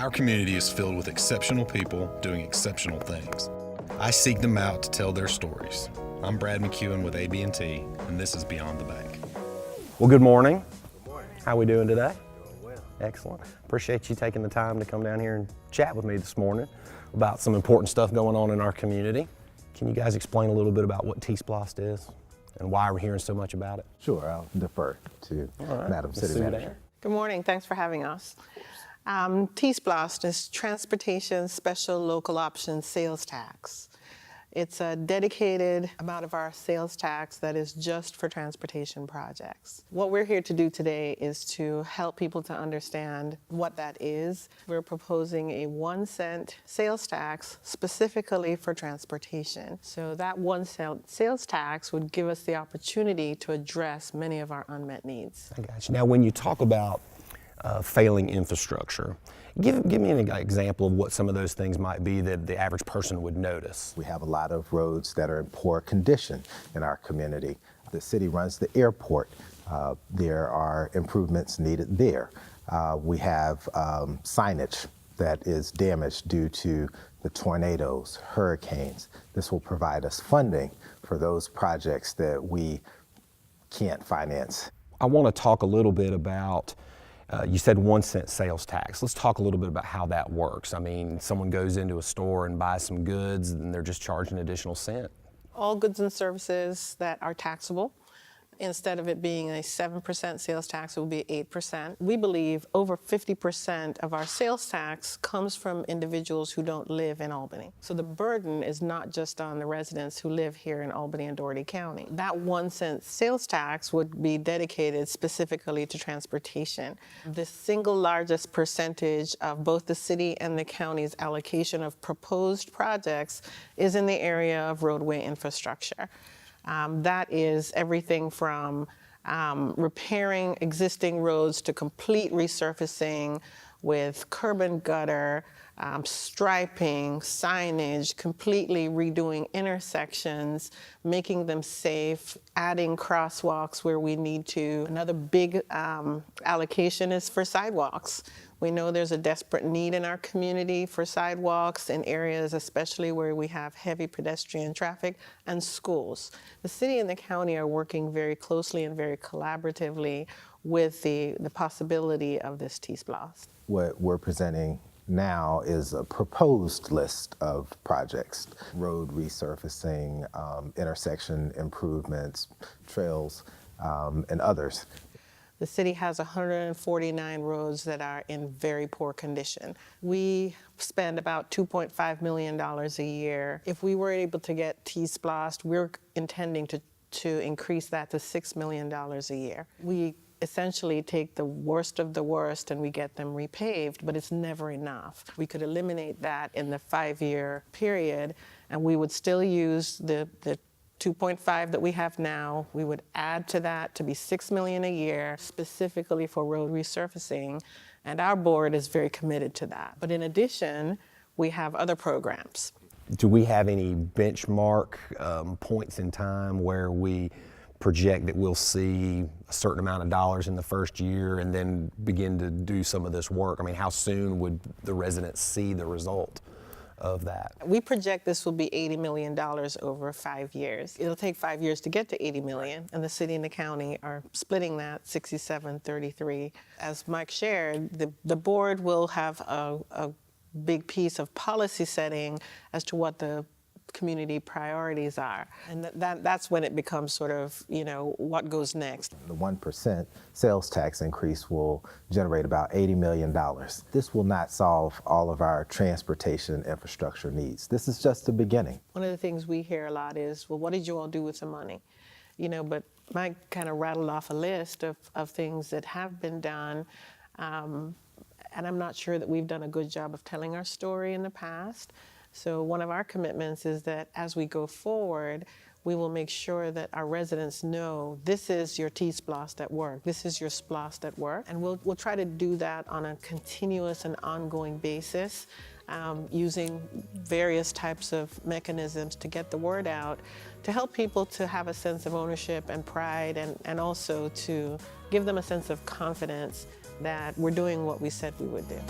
Our community is filled with exceptional people doing exceptional things. I seek them out to tell their stories. I'm Brad McCoy with AB&T, and this is Beyond the Bank. Well, good morning. Good morning. How are we doing today? Doing well. Excellent. Appreciate you taking the time to come down here and chat with me this morning about some important stuff going on in our community. Can you guys explain a little bit about what T-Splost is and why we're hearing so much about it? Sure, I'll defer to Madam City Manager. Good morning, thanks for having us. T-Splost is Transportation Special Local Option Sales Tax. It's a dedicated amount of our sales tax that is just for transportation projects. What we're here to do today is to help people to understand what that is. We're proposing a 1 cent sales tax specifically for transportation. So that 1 cent sales tax would give us the opportunity to address many of our unmet needs. I got you. Now, when you talk about failing infrastructure, give me an example of what some of those things might be that the average person would notice. We have a lot of roads that are in poor condition in our community. The city runs the airport. There are improvements needed there. We have signage that is damaged due to the tornadoes, hurricanes. This will provide us funding for those projects that we can't finance. I want to talk a little bit about you said 1 cent sales tax. Let's talk a little bit about how that works. I mean, someone goes into a store and buys some goods and they're just charged an additional cent. All goods and services that are taxable, instead of it being a 7% sales tax, it will be 8%. We believe over 50% of our sales tax comes from individuals who don't live in Albany. So the burden is not just on the residents who live here in Albany and Dougherty County. That 1 cent sales tax would be dedicated specifically to transportation. The single largest percentage of both the city and the county's allocation of proposed projects is in the area of roadway infrastructure. That is everything from repairing existing roads to complete resurfacing with curb and gutter, striping, signage, completely redoing intersections, making them safe, adding crosswalks where we need to. Another big allocation is for sidewalks. We know there's a desperate need in our community for sidewalks in areas especially where we have heavy pedestrian traffic, and schools. The city and the county are working very closely and very collaboratively with the possibility of this T-Splost. What we're presenting now is a proposed list of projects: road resurfacing, intersection improvements, trails, and others. The city has 149 roads that are in very poor condition. We spend about $2.5 million a year. If we were able to get T-Splost, we're intending to increase that to $6 million a year. We essentially take the worst of the worst and we get them repaved, but it's never enough. We could eliminate that in the 5-year period, and we would still use the 2.5 that we have now. We would add to that to be $6 million a year specifically for road resurfacing, and our board is very committed to that. But in addition, we have other programs. Do we have any benchmark points in time where we project that we'll see a certain amount of dollars in the first year and then begin to do some of this work? I mean, how soon would the residents see the result of that? We project this will be $80 million over 5 years. It'll take 5 years to get to $80 million, and the city and the county are splitting that 67-33. As Mike shared, the board will have a big piece of policy setting as to what the community priorities are. And that's when it becomes sort of, what goes next. The 1% sales tax increase will generate about $80 million. This will not solve all of our transportation infrastructure needs. This is just the beginning. One of the things we hear a lot is, well, what did you all do with the money? But Mike kind of rattled off a list of things that have been done. And I'm not sure that we've done a good job of telling our story in the past. So one of our commitments is that as we go forward, we will make sure that our residents know this is your T-Splost at work, this is your Splost at work, and we'll try to do that on a continuous and ongoing basis, using various types of mechanisms to get the word out, to help people to have a sense of ownership and pride, and also to give them a sense of confidence that we're doing what we said we would do.